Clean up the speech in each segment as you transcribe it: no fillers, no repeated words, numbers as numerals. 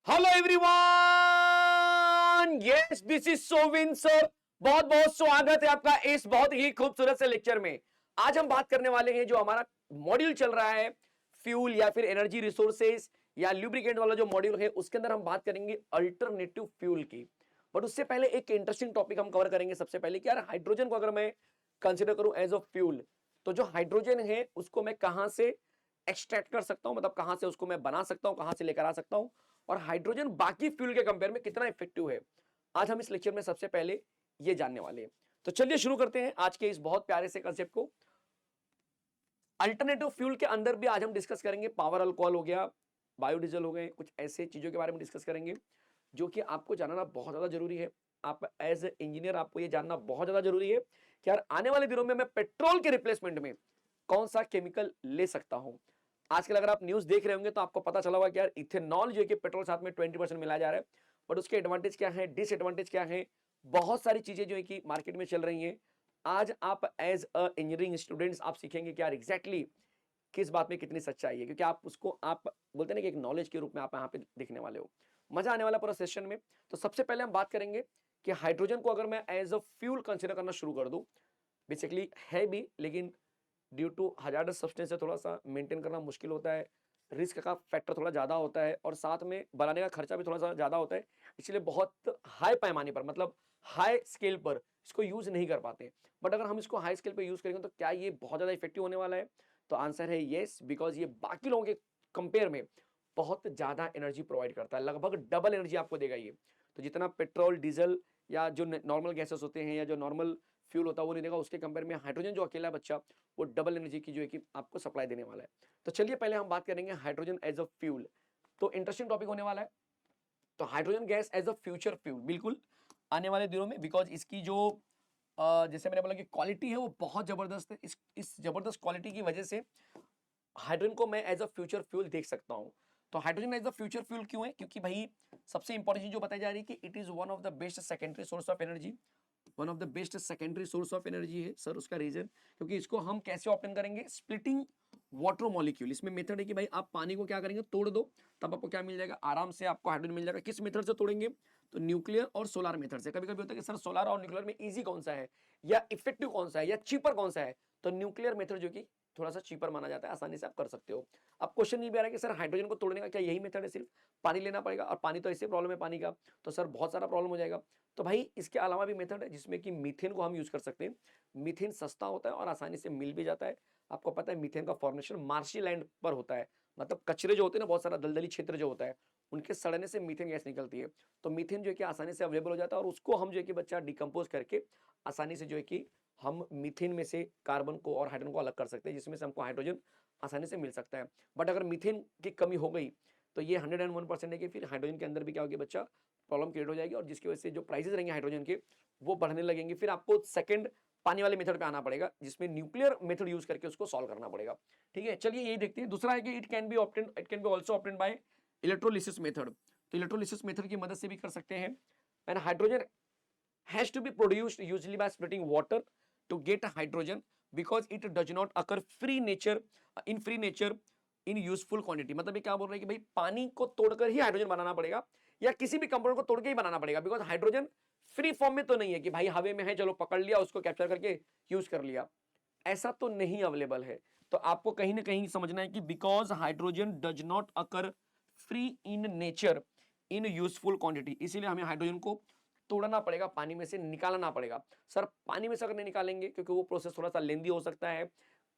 Hello everyone, yes this is Sovin sir. बहुत बहुत स्वागत है आपका इस बहुत ही खूबसूरत से लेक्चर में। आज हम बात करने वाले हैं जो हमारा मॉड्यूल चल रहा है फ्यूल या फिर एनर्जी रिसोर्सेज या ल्यूब्रिकेंट वाला जो मॉड्यूल है उसके अंदर हम बात करेंगे अल्टरनेटिव फ्यूल की। बट उससे पहले एक इंटरेस्टिंग टॉपिक हम कवर करेंगे। सबसे पहले कि यार हाइड्रोजन को अगर मैं कंसिडर करूं एज अ फ्यूल, तो जो हाइड्रोजन है उसको मैं कहां से एक्सट्रैक्ट कर सकता हूं, मतलब कहां से उसको मैं बना सकता हूं, कहां से लेकर आ सकता हूं, और हाइड्रोजन बाकी फ्यूल के कंपेयर में कितना इफेक्टिव है। आज हम इस लेक्चर में सबसे पहले ये जानने वाले हैं। तो चलिए शुरू करते हैं आज के इस बहुत प्यारे से कंसेप्ट को। अल्टरनेटिव फ्यूल के अंदर भी आज हम डिस्कस करेंगे पावर अल्कोहल हो गया, बायोडीजल हो गए, कुछ ऐसे चीजों के बारे में डिस्कस करेंगे जो कि आपको जानना बहुत ज्यादा जरूरी है। आप एज ए इंजीनियर आपको ये जानना बहुत ज्यादा जरूरी है कि यार आने वाले दिनों में मैं पेट्रोल के रिप्लेसमेंट में कौन सा केमिकल ले सकता हूं। आजकल अगर आप न्यूज देख रहे होंगे तो आपको पता चला होगा कि यार इथेनॉल जो है कि पेट्रोल साथ में 20% मिलाया जा रहा है। बट उसके एडवांटेज क्या है, डिसएडवांटेज क्या है, बहुत सारी चीजें जो है कि मार्केट में चल रही हैं। आज आप एज अ इंजीनियरिंग स्टूडेंट्स आप सीखेंगे कि यार एग्जैक्टली किस बात में कितनी सच्चाई है, क्योंकि आप उसको आप बोलते हैं ना कि एक नॉलेज के रूप में आप यहाँ पे देखने वाले हो। मजा आने वाला पूरा सेशन में। तो सबसे पहले हम बात करेंगे कि हाइड्रोजन को अगर मैं एज अ फ्यूल कंसिडर करना शुरू कर दूं, बेसिकली है भी, लेकिन ड्यू टू हजार्डस सब्सटेंस से थोड़ा सा मेंटेन करना मुश्किल होता है, रिस्क का फैक्टर थोड़ा ज़्यादा होता है, और साथ में बनाने का खर्चा भी थोड़ा सा ज़्यादा होता है। इसलिए बहुत हाई पैमाने पर, मतलब हाई स्केल पर इसको यूज़ नहीं कर पाते। बट अगर हम इसको हाई स्केल पर यूज़ करेंगे तो क्या ये बहुत ज़्यादा इफेक्टिव होने वाला है? तो आंसर है येस, बिकॉज ये बाकी लोगों के कंपेयर में बहुत ज़्यादा एनर्जी प्रोवाइड करता है, लगभग डबल एनर्जी आपको देगा ये। तो जितना पेट्रोल डीजल या जो नॉर्मल गैसेस होते हैं या जो नॉर्मल फ्यूल होता है वो नहीं देगा, उसके कंपेयर में हाइड्रोजन जो अकेला बच्चा वो डबल एनर्जी की जो है कि आपको सप्लाई देने वाला है। तो चलिए पहले हम बात करेंगे हाइड्रोजन एज अ फ्यूल। तो इंटरेस्टिंग टॉपिक होने वाला है। तो hydrogen gas as a future fuel बिल्कुल आने वाले दिनों में, बिकॉज इसकी जो जैसे मैंने बोला कि क्वालिटी है वो बहुत जबरदस्त है। इस जबरदस्त क्वालिटी की वजह से हाइड्रोजन को मैं एज अ फ्यूचर फ्यूल देख सकता हूं। तो hydrogen as a future fuel क्यों है? क्योंकि भाई सबसे इंपॉर्टेंट चीज जो बताई जा रही है कि it is one of the best secondary source of energy. One of the best secondary source of energy है सर। उसका रीजन क्योंकि इसको हम कैसे ऑप्टेन करेंगे? Splitting water molecule. इसमें मेथड है कि भाई आप पानी को क्या करेंगे, तोड़ दो, तब आपको क्या मिल जाएगा, आराम से आपको हाइड्रोजन मिल जाएगा। किस मेथड से तोड़ेंगे? तो न्यूक्लियर और सोलार मेथड से। कभी कभी होता है कि सर सोलार और न्यूक्लियर में इजी कौन सा है, या इफेक्टिव कौन सा है, या चीपर कौन सा है? तो न्यूक्लियर मेथड जो कि थोड़ा सा चीपर माना जाता है, आसानी से आप कर सकते हो। अब क्वेश्चन ये भी आ रहा है कि सर हाइड्रोजन को तोड़ने का क्या यही मेथड है, सिर्फ पानी लेना पड़ेगा? और पानी तो ऐसे प्रॉब्लम है पानी का, तो सर बहुत सारा प्रॉब्लम हो जाएगा। तो भाई इसके अलावा भी मेथड है जिसमें कि मीथेन को हम यूज कर सकते हैं। मीथेन सस्ता होता है और आसानी से मिल भी जाता है। आपको पता है मीथेन का फॉर्मेशन मार्शी लैंड पर होता है, मतलब कचरे जो होते हैं ना, बहुत सारा दलदली क्षेत्र जो होता है, उनके सड़ने से मीथेन गैस निकलती है। तो मीथेन जो है कि आसानी से अवेलेबल हो जाता है, और उसको हम जो है कि बच्चा डिकम्पोज करके आसानी से जो है कि हम मीथेन में से कार्बन को और हाइड्रोजन को अलग कर सकते हैं, जिसमें से हमको हाइड्रोजन आसानी से मिल सकता है। बट अगर मीथेन की कमी हो गई तो ये 101% है कि फिर हाइड्रोजन के अंदर भी क्या होगी बच्चा, प्रॉब्लम क्रिएट हो जाएगी, और जिसकी वजह से जो प्राइसेस रहेंगे हाइड्रोजन के वो बढ़ने लगेंगे। फिर आपको सेकंड पानी वाले मेथड पे आना पड़ेगा, जिसमें न्यूक्लियर मेथड यूज करके उसको सॉल्व करना पड़ेगा। ठीक है, चलिए यही देखते हैं। दूसरा है कि it can be also obtained by electrolysis method. तो इलेक्ट्रोलिसिस मेथड की मदद से भी कर सकते हैं। And hydrogen has to be produced usually by splitting water to get hydrogen, because it does not occur free nature in useful quantity। मतलब ये क्या बोल रहे हैं कि भाई पानी को तोड़कर ही हाइड्रोजन बनाना पड़ेगा, या किसी भी कंपाउंड को तोड़ के ही बनाना पड़ेगा, बिकॉज हाइड्रोजन फ्री फॉर्म में तो नहीं है कि भाई हवा में है चलो पकड़ लिया उसको कैप्चर करके यूज कर लिया, ऐसा तो नहीं अवेलेबल है। तो आपको कहीं ना कहीं समझना है कि because hydrogen does not occur free in nature in useful quantity, इसीलिए हमें हाइड्रोजन को तोड़ना पड़ेगा, पानी में से निकालना पड़ेगा। सर पानी में से अगर नहीं निकालेंगे, क्योंकि वो प्रोसेस थोड़ा सा लेंदी हो सकता है,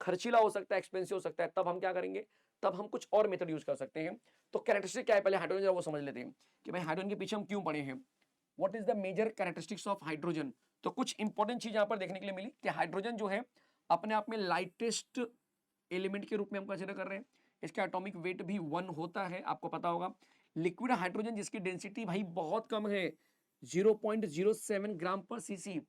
खर्चीला हो सकता है, एक्सपेंसिव हो सकता है, तब हम क्या करेंगे, तब हम कुछ और मेथड यूज कर सकते हैं। तो कैरेक्टरिस्टिक क्या है पहले हाइड्रोजन वो समझ लेते हैं कि भाई हाइड्रोजन के पीछे हम क्यों पड़े हैं। What is the major characteristics of hydrogen? तो कुछ इंपॉर्टेंट चीज यहां पर देखने के लिए मिली कि हाइड्रोजन जो है अपने आप में लाइटेस्ट एलिमेंट के रूप में हम कंसीडर कर रहे हैं। इसका एटॉमिक वेट भी 1 होता है, आपको पता होगा। लिक्विड हाइड्रोजन जिसकी डेंसिटी भाई बहुत कम है, 0.07 ग्राम पर सीसी,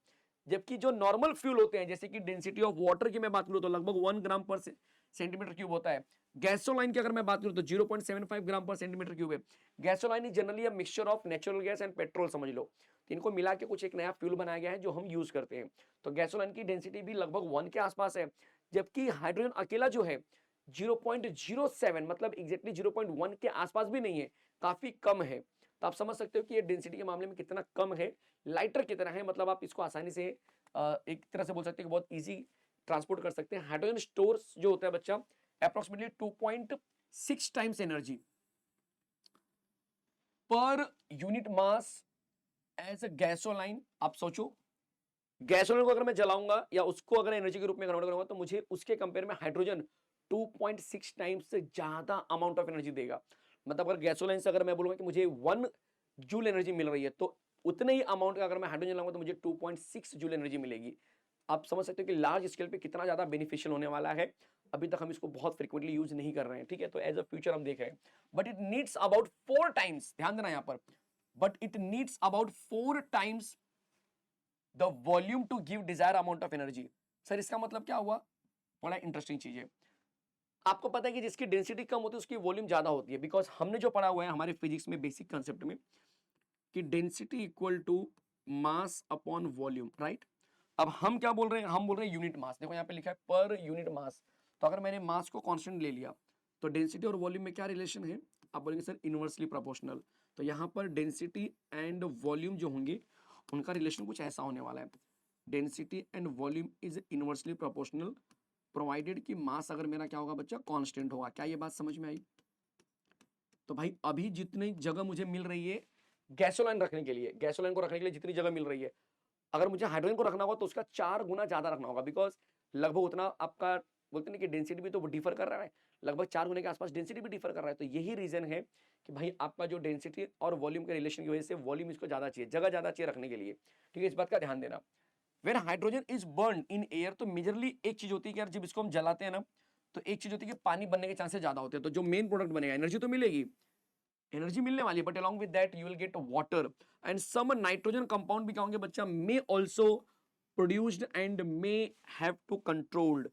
जबकि जो नॉर्मल फ्यूल होते हैं जैसे कि डेंसिटी ऑफ वाटर की मैं बात करूं तो लगभग 1 ग्राम पर सेंटीमीटर क्यूब होता है। गैसोलाइन की अगर मैं बात करूं तो 0.75 ग्राम पर सेंटीमीटर क्यूब है। Gasoline is generally a mixture of natural gas and petrol, समझ लो। तो इनको मिला के कुछ एक नया फ्यूल बनाया गया है जो हम यूज करते हैं। तो गैसोलाइन की डेंसिटी भी लगभग 1 के आसपास है, जबकि हाइड्रोजन अकेला जो है 0.07, मतलब एग्जैक्टली 0.1 के आसपास भी नहीं है, काफी कम है, तो आप समझ सकते हो कि ये डेंसिटी के मामले में कितना कम है, लाइटर कितना है, मतलब आप इसको आसानी से एक तरह से बोल सकते हैं कि बहुत इजी ट्रांसपोर्ट कर सकते हैं। हाइड्रोजन स्टोर्स जो होता है बच्चा approximately 2.6 times energy per unit mass as a gasoline. आप सोचो गैसोलीन को अगर मैं जलाऊंगा या उसको अगर एनर्जी के रूप में कन्वर्ट करूंगा तो मुझे उसके कंपेयर में हाइड्रोजन 2.6 टाइम्स से ज्यादा अमाउंट ऑफ एनर्जी देगा। मतलब अगर गैसोलाइन से अगर मैं बोलूंगा कि मुझे 1 जूल एनर्जी मिल रही है तो उतने ही अमाउंट का अगर मैं हाइड्रोजन लाऊंगा तो मुझे 2.6 जूल एनर्जी मिलेगी। आप समझ सकते हो कि लार्ज स्केल पे कितना ज्यादा बेनिफिशियल होने वाला है। अभी तक हम इसको बहुत फ्रिक्वेंटली यूज नहीं कर रहे हैं, ठीक है, तो एज अ फ्यूचर हम देख रहे हैं। But it needs about 4 times, ध्यान देना यहां पर, but it needs about 4 times the volume to give desire amount of energy. Sir इसका मतलब क्या हुआ? बड़ा इंटरेस्टिंग चीज है। आपको पता है कि जिसकी डेंसिटी कम होती है उसकी वॉल्यूम ज्यादा होती है, बिकॉज हमने जो पढ़ा हुआ है हमारे फिजिक्स में बेसिक कंसेप्ट में कि density equal to mass upon volume, right. अब हम क्या बोल रहे हैं? हम बोल रहे हैं यूनिट मास। देखो यहाँ पे लिखा है पर यूनिट मास, तो अगर मैंने मास को कांस्टेंट ले लिया तो डेंसिटी और वॉल्यूम में क्या रिलेशन है? आप बोलेंगे सर इनवर्सली प्रोपोर्शनल। तो यहाँ पर डेंसिटी एंड वॉल्यूम जो होंगे उनका रिलेशन कुछ ऐसा होने वाला है, density and volume is inversely proportional provided कि मास अगर मेरा क्या होगा बच्चा, कांस्टेंट होगा। क्या ये बात समझ में आई? तो भाई अभी जितनी जगह मुझे मिल रही है गैसोलाइन रखने के लिए, गैसोलाइन को रखने के लिए जितनी जगह मिल रही है, अगर मुझे हाइड्रोजन को रखना होगा तो उसका 4 गुना ज्यादा रखना होगा, बिकॉज लगभग उतना आपका बोलते हैं कि डेंसिटी भी तो डिफर कर रहा है, लगभग 4 गुने के आसपास डेंसिटी भी डिफर कर रहा है। तो यही रीजन है कि भाई आपका जो डेंसिटी और वॉल्यूम के रिलेशन की वजह से वॉल्यूम इसको ज्यादा चाहिए, जगह ज्यादा चाहिए रखने के लिए, ठीक है, इस बात का ध्यान देना। When hydrogen is burn in air, तो मेजरली एक चीज होती है कि यार जब इसको हम जलाते हैं ना तो एक चीज होती है कि पानी बनने के चांसेस ज्यादा होते हैं, तो जो मेन प्रोडक्ट बनेगा एनर्जी तो मिलेगी, एनर्जी मिलने वाली है, but along with that you will get water and some nitrogen compound भी क्या होंगे बच्चा, may also produced and may have to controlled.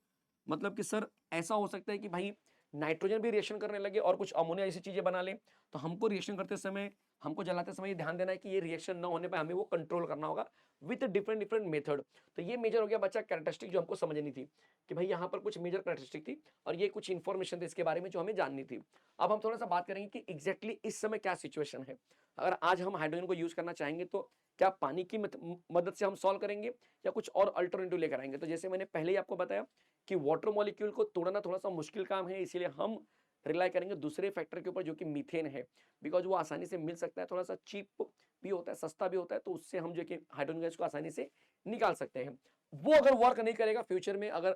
मतलब कि सर ऐसा हो सकता है कि भाई नाइट्रोजन भी रिएक्शन करने लगे और कुछ अमोनिया जैसी चीजें बना ले, तो हमको रिएक्शन करते समय, हमको जलाते समय ये ध्यान देना है कि ये रिएक्शन न होने पर हमें वो कंट्रोल करना होगा विद डिफरेंट डिफरेंट मेथड। तो ये मेजर हो गया बच्चा कैरेक्टरिस्टिक जो हमको समझनी थी कि भाई यहाँ पर कुछ मेजर कैरेक्टरिस्टिक थी और ये कुछ इंफॉर्मेशन थी इसके बारे में जो हमें जाननी थी। अब हम थोड़ा सा बात करेंगे कि एग्जैक्टली इस समय क्या सिचुएशन है। अगर आज हम हाइड्रोजन को यूज करना चाहेंगे तो क्या पानी की मदद से हम सॉल्व करेंगे या कुछ और अल्टरनेटिव लेकर आएंगे? तो जैसे मैंने पहले ही आपको बताया कि वाटर मॉलिक्यूल को तोड़ना थोड़ा सा मुश्किल काम है, इसीलिए हम रिलाई करेंगे दूसरे फैक्टर के ऊपर जो कि मीथेन है, बिकॉज वो आसानी से मिल सकता है, थोड़ा सा चीप भी होता है, सस्ता भी होता है, तो उससे हम जो कि हाइड्रोजन गैस को आसानी से निकाल सकते हैं। वो अगर वर्क नहीं करेगा फ्यूचर में, अगर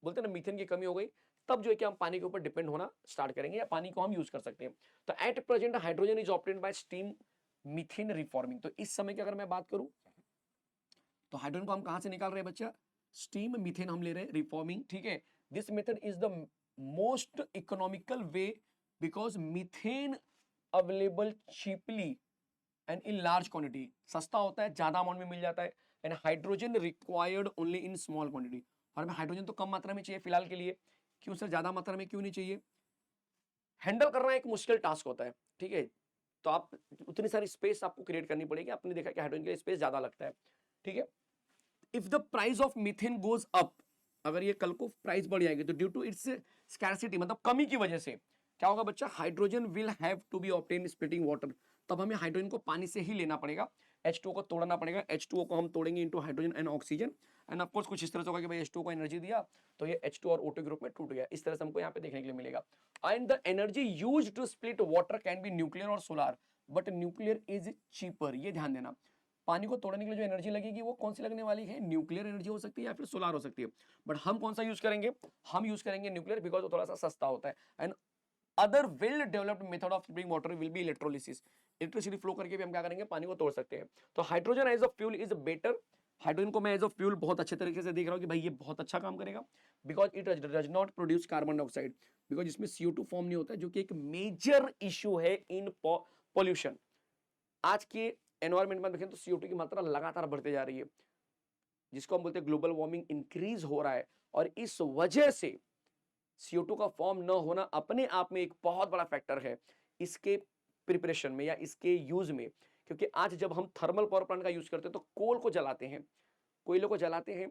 बोलते हैं ना मीथेन की कमी हो गई, तब जो है कि हम पानी के ऊपर डिपेंड होना स्टार्ट करेंगे या पानी को हम यूज कर सकते हैं। तो at present hydrogen is obtained bye steam methane reforming. तो इस समय की अगर मैं बात करूं तो हाइड्रोजन को हम कहां से निकाल रहे हैं बच्चा? स्टीम मीथेन हम ले रहे हैं रिफॉर्मिंग, ठीक है। This method is the most economical way because methane available cheaply and in large quantity, सस्ता होता है, ज्यादा अमाउंट में मिल जाता है, and hydrogen required only in small quantity. और हमें हाइड्रोजन तो कम मात्रा में चाहिए फिलहाल के लिए। क्यों सर ज्यादा मात्रा में क्यों नहीं चाहिए? हैंडल करना एक मुश्किल टास्क होता है, ठीक है, तो आप उतनी सारी स्पेस आपको क्रिएट करनी पड़ेगी। आपने देखा कि हाइड्रोजन के लिए स्पेस ज्यादा लगता है, ठीक है। If the price of methane goes up, अगर ये कल को प्राइस बढ़ जाएगी तो ड्यू टू इट्स स्कैरसिटी मतलब कमी की वजह से क्या होगा बच्चा, hydrogen will have to be obtain splitting water. तब हमें हाइड्रोजन को पानी से ही लेना पड़ेगा, H2O को तोड़ना पड़ेगा, H2O को हम तोड़ेंगे into hydrogen and oxygen, end of course कुछ इस तरह से होगा कि भाई H2O को एनर्जी दिया तो ये H2 और O2 ग्रुप में टूट गया, इस तरह से हमको यहाँ पे देखने के लिए मिलेगा। And the energy used to split water can be nuclear और solar, but nuclear is cheaper. ये ध्यान देना, पानी को तोड़ने के लिए जो एनर्जी लगेगी वो कौन सी लगने वाली है? न्यूक्लियर एनर्जी हो सकती है या फिर सोलर हो सकती है, बट हम कौन सा यूज करेंगे? हम यूज करेंगे न्यूक्लियर, बिकॉज वो थोड़ा सा सस्ता होता है। And other well developed method of splitting water will be electrolysis, electricity flow करके भी हम क्या करेंगे? पानी को तोड़ सकते हैं। तो hydrogen as a fuel is better, hydrogen को मैं एज अ फ्यूल बहुत अच्छे तरीके से देख रहा हूं कि भाई ये बहुत अच्छा काम करेगा, because it does not produce carbon dioxide, because इसमें CO2 फॉर्म नहीं होता है, जो कि एक मेजर इश्यू है इन पॉल्यूशन। आज के एनवायरमेंट में देखें तो CO2 की मात्रा लगातार बढ़ते जा रही है, जिसको हम बोलते हैं ग्लोबल वार्मिंग इंक्रीज हो रहा है, और इस वजह से CO2 का फॉर्म न होना अपने आप में एक बहुत बड़ा फैक्टर है इसके प्रिपरेशन में या इसके यूज में। क्योंकि आज जब हम थर्मल पावर प्लांट का यूज करते हैं तो कोल को जलाते हैं, कोयले को जलाते हैं,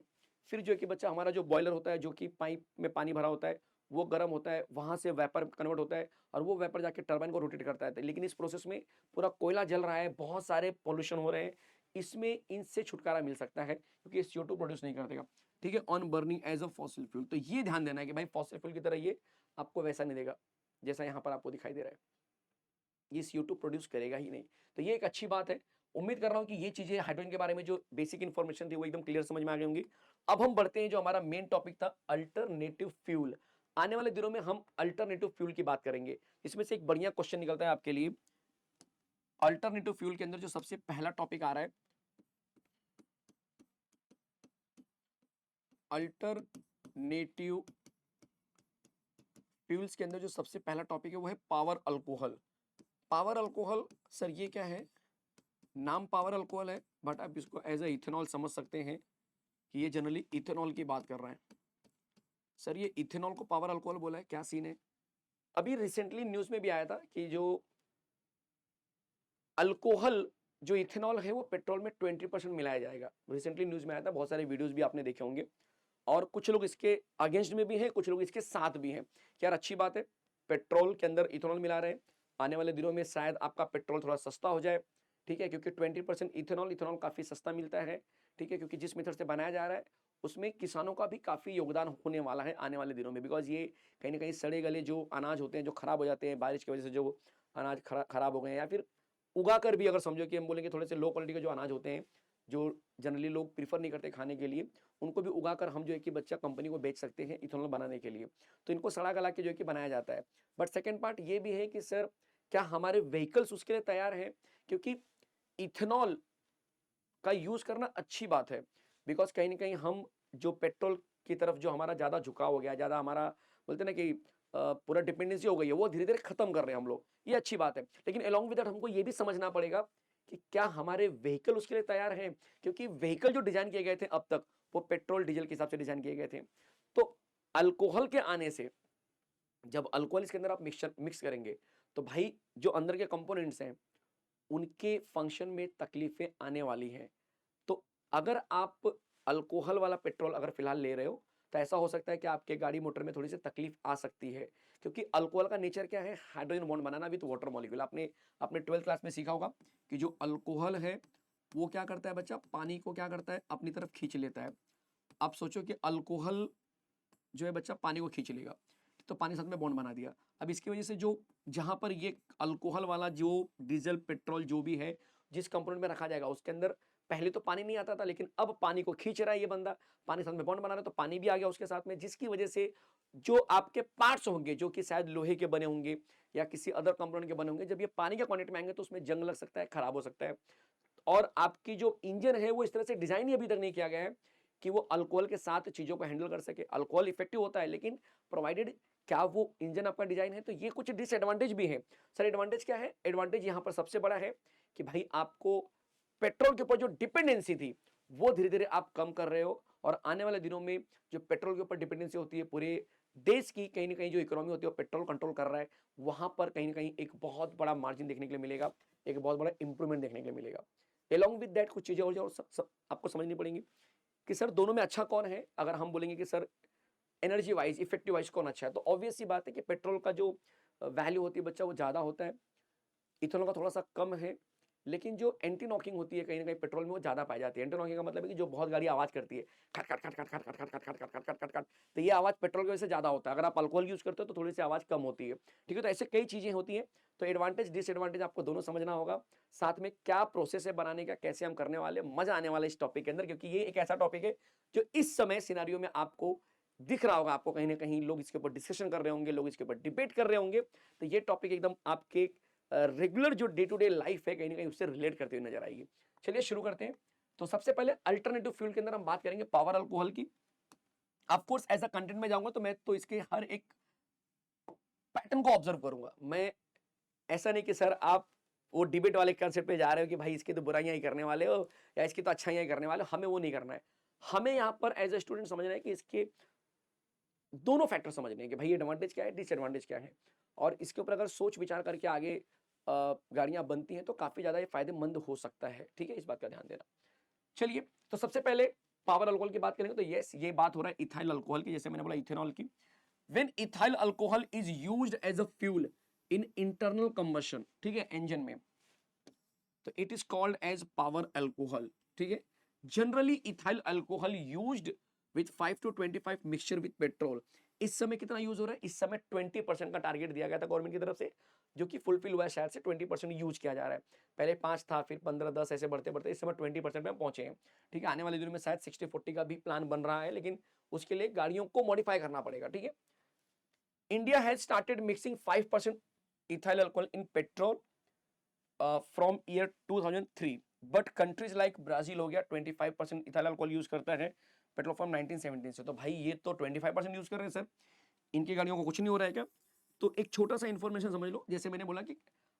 फिर जो है कि बच्चा हमारा जो बॉयलर होता है जो कि पाइप में पानी भरा होता है वो गर्म होता है, वहाँ से वेपर कन्वर्ट होता है और वो वेपर जाके टरबाइन को रोटेट करता है। लेकिन इस प्रोसेस में पूरा कोयला जल रहा है, बहुत सारे पॉल्यूशन हो रहे हैं, इसमें इनसे छुटकारा मिल सकता है क्योंकि ये CO2 प्रोड्यूस नहीं करतेगा, ठीक है, on burning as a fossil fuel. तो ये ध्यान देना है कि भाई फॉसिल फ्यूल की तरह ये आपको वैसा नहीं देगा जैसा यहाँ पर आपको दिखाई दे रहा है, ये CO2 प्रोड्यूस करेगा ही नहीं। तो ये एक अच्छी बात है। उम्मीद कर रहा हूँ कि ये चीजें हाइड्रोजन के बारे में जो बेसिक इन्फॉर्मेशन थी वो एकदम क्लियर समझ में आ गई होंगी। अब हम बढ़ते हैं जो हमारा मेन टॉपिक था, अल्टरनेटिव फ्यूल। आने वाले दिनों में हम अल्टरनेटिव फ्यूल की बात करेंगे। इसमें से एक बढ़िया क्वेश्चन निकलता है आपके लिए। अल्टरनेटिव फ्यूल के अंदर जो सबसे पहला टॉपिक आ रहा है, अल्टरनेटिव फ्यूल्स के अंदर जो सबसे पहला टॉपिक है वो है power alcohol. Power alcohol sir ये क्या है? नाम पावर अल्कोहल है बट आप इसको एज ए इथेनॉल समझ सकते हैं कि ये जनरली इथेनॉल की बात कर रहा है। सर ये इथेनॉल को पावर अल्कोहल बोला है, क्या सीन है? अभी रिसेंटली न्यूज में भी आया था कि जो अल्कोहल जो इथेनॉल है वो पेट्रोल में 20% मिलाया जाएगा। रिसेंटली न्यूज में आया था, बहुत सारे वीडियोस भी आपने देखे होंगे और कुछ लोग इसके अगेंस्ट में भी हैं, कुछ लोग इसके साथ भी हैं। यार अच्छी बात है, पेट्रोल के अंदर इथेनॉल मिला रहे हैं। आने वाले दिनों में शायद आपका पेट्रोल थोड़ा सस्ता हो जाए, ठीक है, क्योंकि 20% इथेनॉल इथेनॉल काफी सस्ता मिलता है, ठीक है, क्योंकि जिस मेथड से बनाया जा रहा है उसमें किसानों का भी काफी योगदान होने वाला है आने वाले दिनों में। बिकॉज ये कहीं ना कहीं सड़े गले जो अनाज होते हैं जो खराब हो जाते हैं बारिश की वजह से, जो अनाज खराब हो गए हैं या फिर उगा कर भी, अगर समझो कि हम बोलेंगे थोड़े से लो क्वालिटी के जो अनाज होते हैं जो जनरली लोग प्रीफर नहीं करते खाने के लिए, उनको भी उगाकर हम जो है कि बच्चा कंपनी को बेच सकते हैं इथेनॉल बनाने के लिए। तो इनको सड़ा गला के जो है कि बनाया जाता है। बट सेकंड पार्ट ये भी है कि सर क्या हमारे व्हीकल्स उसके लिए तैयार हैं? क्योंकि इथेनॉल का यूज करना अच्छी बात है, बिकॉज कहीं ना कहीं हम जो पेट्रोल की तरफ जो हमारा ज्यादा झुकाव हो गया, ज्यादा हमारा बोलते ना कि पूरा डिपेंडेंसी हो गई है, वो धीरे धीरे खत्म कर रहे हैं हम लोग, ये अच्छी बात है। लेकिन अलोंग विद दैट हमको ये भी समझना पड़ेगा कि क्या हमारे व्हीकल उसके लिए तैयार हैं, क्योंकि व्हीकल जो डिजाइन किए गए थे अब तक वो पेट्रोल डीजल के हिसाब से डिजाइन किए गए थे। तो अल्कोहल के आने से, जब अल्कोहल इसके अंदर आप मिक्स करेंगे तो भाई जो अंदर के कंपोनेंट्स हैं उनके फंक्शन में तकलीफें आने वाली हैं। तो अगर आप अल्कोहल वाला पेट्रोल अगर फिलहाल ले रहे हो तो ऐसा हो सकता है कि आपके गाड़ी मोटर में थोड़ी सी तकलीफ आ सकती है, क्योंकि अल्कोहल का नेचर क्या है? Hydrogen bond banana with water molecule. आपने अपने 12th क्लास में सीखा होगा कि जो अल्कोहल है वो क्या करता है बच्चा? पानी को क्या करता है? अपनी तरफ खींच लेता है। आप सोचो कि अल्कोहल जो है बच्चा पानी को खींच लेगा, तो पानी साथ में बॉन्ड बना दिया। अब इसकी वजह से जो जहां पर ये अल्कोहल वाला जो डीजल पेट्रोल जो भी है जिस कंपोनेंट में रखा जाएगा उसके अंदर पहले तो पानी नहीं आता था, लेकिन अब पानी को खींच रहा है ये बंदा, पानी साथ में बॉन्ड बना रहा है तो पानी भी आ गया उसके साथ में, जिसकी वजह से जो आपके पार्ट्स होंगे जो कि शायद लोहे के बने होंगे या किसी अदर कंपोनेंट के बने होंगे, जब ये पानी के कॉन्टेक्ट में आएंगे तो उसमें जंग लग सकता है, खराब हो सकता है। और आपकी जो इंजन है वो इस तरह से डिजाइन ही अभी तक नहीं किया गया है कि वो अल्कोहल के साथ चीजों को हैंडल कर सके। अल्कोहल इफेक्टिव होता है लेकिन प्रोवाइडेड क्या वो इंजन आपका डिजाइन है। तो ये कुछ डिसएडवांटेज भी है। सर एडवांटेज क्या है? एडवांटेज यहाँ पर सबसे बड़ा है कि भाई आपको पेट्रोल के ऊपर जो डिपेंडेंसी थी वो धीरे धीरे आप कम कर रहे हो, और आने वाले दिनों में जो पेट्रोल के ऊपर डिपेंडेंसी होती है पूरे देश की, कहीं ना कहीं जो इकोनॉमी होती है वो पेट्रोल कंट्रोल कर रहा है, वहां पर कहीं ना कहीं एक बहुत बड़ा मार्जिन देखने के लिए मिलेगा, एक बहुत बड़ा इंप्रूवमेंट देखने के लिए मिलेगा। along with that कुछ चीजें और जो आपको समझनी पड़ेंगी कि सर दोनों में अच्छा कौन है। अगर हम बोलेंगे कि sir energy wise effective wise कौन अच्छा है, तो ऑब्वियस सी बात है कि पेट्रोल का जो वैल्यू होती है बच्चा वो ज्यादा होता है, इथेनॉल का थोड़ा सा कम है। लेकिन जो एंटी नॉकिंग होती है कहीं ना कहीं पेट्रोल में वो ज्यादा पाई जाती है। एंटी नॉकिंग का मतलब है कि जो बहुत गाड़ी आवाज करती है, खट खट खट खट खट खट खट खट खट खट खट खट खट, तो ये आवाज पेट्रोल की वजह से ज्यादा होता है। अगर आप अल्कोहल यूज करते हो तो थोड़ी सी आवाज कम होती है, ठीक है। तो ऐसे कई चीजें होती है। तो एडवांटेज डिसएडवांटेज आपको दोनों समझना होगा, साथ में क्या प्रोसेस है बनाने का, कैसे हम करने वाले, मजा आने वाला इस टॉपिक के अंदर, क्योंकि ये एक ऐसा टॉपिक है जो इस समय सिनेरियो में आपको दिख रहा होगा, आपको कहीं ना कहीं लोग इसके ऊपर डिस्कशन कर रहे होंगे, लोग इसके ऊपर डिबेट कर रहे होंगे। तो ये टॉपिक एकदम आपके रेगुलर जो डे टू डे लाइफ है कहीं ना कहीं उससे रिलेट करते हुए नजर आएगी। चलिए शुरू करते हैं। तो सबसे पहले अल्टरनेटिव फ्यूल के अंदर हम बात करेंगे पावर अल्कोहल की। Of course as a content में जाऊंगा तो मैं तो इसके हर एक पैटर्न को ऑब्जर्व करूंगा। मैं ऐसा नहीं कि सर आप वो डिबेट वाले कंसेप्ट पे जा रहे हो कि भाई इसकी तो बुराइयां ही करने वाले हो या इसकी तो अच्छाइयां ही करने वाले हो, हमें वो नहीं करना है। हमें यहाँ पर एज ए स्टूडेंट समझना है कि इसके दोनों फैक्टर समझने हैं कि भाई एडवांटेज क्या है, डिसएडवांटेज क्या है, और इसके ऊपर अगर सोच विचार करके आगे गाड़ियां बनती हैं तो काफी ज्यादा ये फायदेमंद हो सकता है, ठीक है, इस बात का ध्यान देना। चलिए, तो सबसे पहले पावर अल्कोहल की बात करेंगे तो यस ये बात हो रहा है इथाइल अल्कोहल की, जैसे मैंने बोला इथेनॉल की। When ethyl alcohol is used as a fuel in internal combustion, ठीक है, इंजन में, तो it is called as power alcohol, ठीक है। Generally ethyl alcohol used with 5 to 25 mixture with petrol. इस समय कितना यूज हो रहा है? इस समय 20% का टारगेट दिया गया था गवर्नमेंट की तरफ से, जो कि फुलफिल हुआ है, शायद से 20% यूज किया जा रहा है। पहले 5 था, फिर 15, 10 ऐसे बढ़ते बढ़ते इस समय 20% पे हम पहुंचे हैं, ठीक है। आने वाले दिनों में शायद 60-40 का भी प्लान बन रहा है, लेकिन उसके लिए गाड़ियों को मॉडिफाई करना पड़ेगा, ठीक है। India has started mixing 5% ethyl alcohol in petrol from year 2003, but countries like Brazil हो गया 25% इथाइल अल्कोहल यूज करता है पेट्रोल फ्रॉम 1917 से। तो भाई ये तो 25% यूज कर रहे हैं सर, इनकी गाड़ियों को कुछ नहीं हो रहा है क्या? तो एक छोटा सा इन्फॉर्मेशन समझ लो, जैसे मैंने बोला कि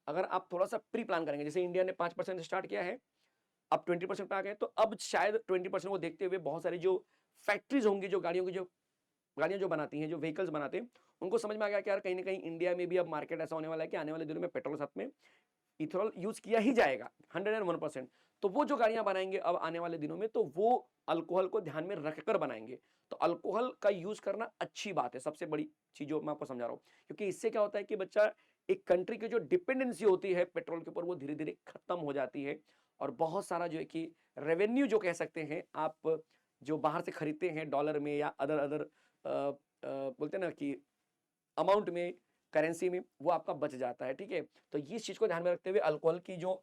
अगर आप थोड़ा सा प्री प्लान करेंगे, जैसे इंडिया ने 5% स्टार्ट किया है, अब 20% पे आ गए, तो अब शायद 20% को देखते हुए बहुत सारी जो फैक्ट्रीज होंगी, जो गाड़ियों की जो गाड़ियां जो बनाती हैं, जो व्हीकल्स बनाते हैं, उनको समझ में आ गया कि यार कहीं ना कहीं इंडिया में भी अब मार्केट ऐसा होने वाला है कि आने वाले दिनों में पेट्रोल साथ में इथेनॉल यूज किया ही जाएगा 101%। तो वो जो गाड़ियां बनाएंगे अब आने वाले दिनों में, तो वो अल्कोहल को ध्यान में रखकर बनाएंगे। तो अल्कोहल का यूज करना अच्छी बात है, सबसे बड़ी चीज जो मैं आपको समझा रहा हूं, क्योंकि इससे क्या होता है कि बच्चा, एक कंट्री की जो डिपेंडेंसी होती है पेट्रोल के ऊपर, वो धीरे धीरे खत्म हो जाती है। और बहुत सारा जो है कि रेवेन्यू जो कह सकते हैं आप, जो बाहर से खरीदते हैं डॉलर में या अदर अदर बोलते हैं ना कि अमाउंट में, करेंसी में, वो आपका बच जाता है, ठीक है। तो इस चीज को ध्यान में रखते हुए अल्कोहल की जो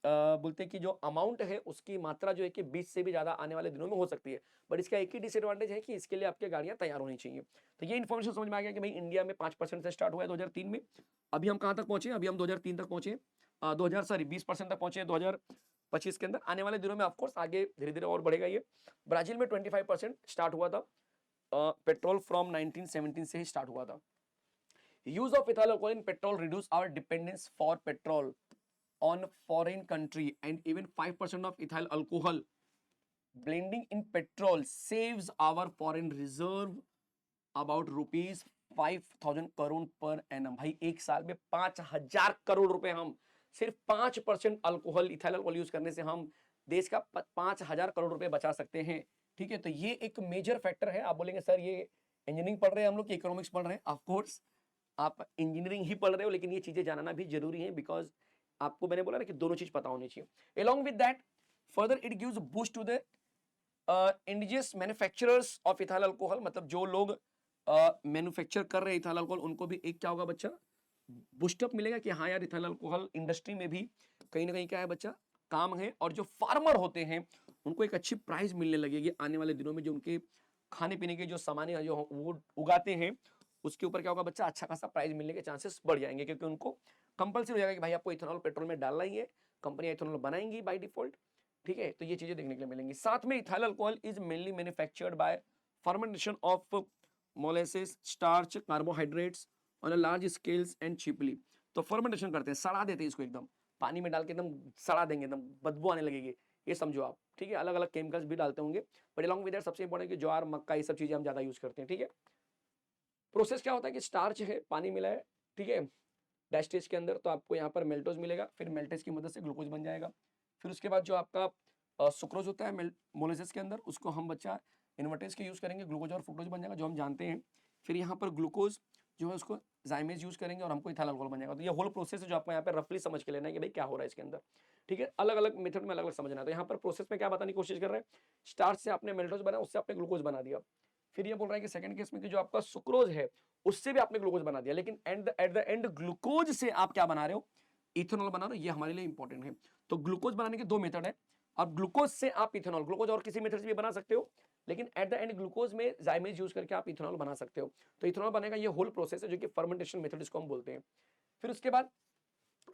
बोलते हैं कि जो अमाउंट है उसकी मात्रा जो है कि 20 से भी ज्यादा आने वाले दिनों में हो सकती है। बट इसका एक ही डिसएडवांटेज है कि इसके लिए आपकी गाड़ियां तैयार होनी चाहिए। तो ये इन्फॉर्मेशन समझ में आ गया कि भाई इंडिया में 5% से स्टार्ट हुआ है 2003 में, अभी हम कहां तक पहुंचे? अभी हम 2003 तक पहुंचे, 2020% तक पहुंचे 2025 के अंदर। आने वाले दिनों में ऑफकोर्स आगे धीरे धीरे और बढ़ेगा ये। ब्राजील में 25% स्टार्ट हुआ था, पेट्रोल फ्रॉम 1917 से ही स्टार्ट हुआ था। Use of ethyl alcohol in petrol reduce our dependence for petrol on foreign country, and even 5% of ethyl alcohol blending in petrol saves our foreign reserve about rupees 5,000 crore per annum. भाई एक साल में 5,000 करोड़ रुपए हम सिर्फ 5% alcohol, ethyl alcohol use करने से हम देश का 5,000 करोड़ रुपए बचा सकते हैं, ठीक है। तो ये एक मेजर फैक्टर है। आप बोलेंगे सर ये इंजीनियरिंग पढ़ रहे हैं हम लोग कि इकोनॉमिक्स पढ़ रहे हैं? ऑफ कोर्स आप इंजीनियरिंग ही पढ़ रहे हो, लेकिन ये चीजें जानना भी जरूरी है, बिकॉज आपको मैंने बोला ना कि दोनों चीज पता होनी चाहिए। along with that further it gives boost to the indigenous manufacturers of ethyl alcohol, मतलब जो लोग मैन्युफैक्चर कर रहे हैं इथाइल अल्कोहल, उनको भी एक क्या होगा बच्चा, बूस्टअप मिलेगा कि हाँ यार इथाइल अल्कोहल इंडस्ट्री में भी कहीं ना कहीं क्या है बच्चा, काम है। और जो फार्मर होते हैं उनको एक अच्छी प्राइस मिलने लगेगी आने वाले दिनों में, जो उनके खाने पीने के जो सामान जो वो उगाते हैं उसके ऊपर क्या होगा बच्चा, अच्छा खासा प्राइस मिलने के चांसेस बढ़ जाएंगे, क्योंकि उनको कंपल्सरी हो जाएगा कि भाई आपको इथेनॉल पेट्रोल में डालना ही है, कंपनी इथेनॉल बनाएंगी बाय डिफॉल्ट, ठीक है। तो ये चीजें देखने के लिए मिलेंगी। साथ में ethyl alcohol is mainly manufactured by fermentation of molasses, starch, carbohydrates on a large scales and cheaply. तो फर्मेंटेशन करते हैं, सड़ा देते हैं इसको, एकदम पानी में डाल के एकदम सड़ा देंगे, एकदम बदबू आने लगेगी, ये समझो आप, ठीक है। अलग अलग केमिकल्स भी डालते होंगे, बट अलॉन्ग विद दैट सबसे इंपॉर्टेंट कि ज्वार, मक्का, ये सब चीजें हम ज्यादा यूज करते हैं, ठीक है। प्रोसेस क्या होता है कि स्टार्च है, पानी मिला है, ठीक है, डैश स्टेज के अंदर, तो आपको यहाँ पर मेल्टोज मिलेगा, फिर मेल्टेज की मदद से ग्लूकोज बन जाएगा। फिर उसके बाद जो आपका सुक्रोज होता है मोलेसेस के अंदर, उसको हम बच्चा इन्वर्टेज के यूज करेंगे, ग्लूकोज और फ्रुक्टोज बन जाएगा जो हम जानते हैं। फिर यहाँ पर ग्लूकोज जो है उसको जाइमेज यूज करेंगे और हमको इथाइल अल्कोहल बन जाएगा। तो ये होल प्रोसेस है जो आपको यहाँ पर रफली समझ के लेना है कि भाई क्या हो रहा है इसके अंदर, ठीक है। अलग अलग मेथड में अलग अलग समझना है। तो यहाँ पर प्रोसेस में क्या बताने की कोशिश कर रहे हैं, स्टार्च से आपने मेल्टोज बना, उससे आपने ग्लूकोज बना दिया। फिर ये बोल रहा है कि सेकंड केस में कि जो आपका सुक्रोज है उससे भी आपने ग्लूकोज बना दिया, लेकिन एट द एंड ग्लूकोज से आप क्या बना रहे हो, इथेनॉल बना रहे हो। ये हमारे लिए इंपॉर्टेंट है। तो ग्लूकोज बनाने के दो मेथड है, अब ग्लूकोज से आप इथेनॉल, ग्लूकोज और किसी मेथड से भी बना सकते हो, लेकिन एट द एंड ग्लूकोज में जाइमेज यूज करके आप इथेनॉल बना सकते हो। तो इथेनॉल बनेगा, ये होल प्रोसेस है जो कि फर्मेंटेशन मेथड इसको हम बोलते हैं। फिर उसके बाद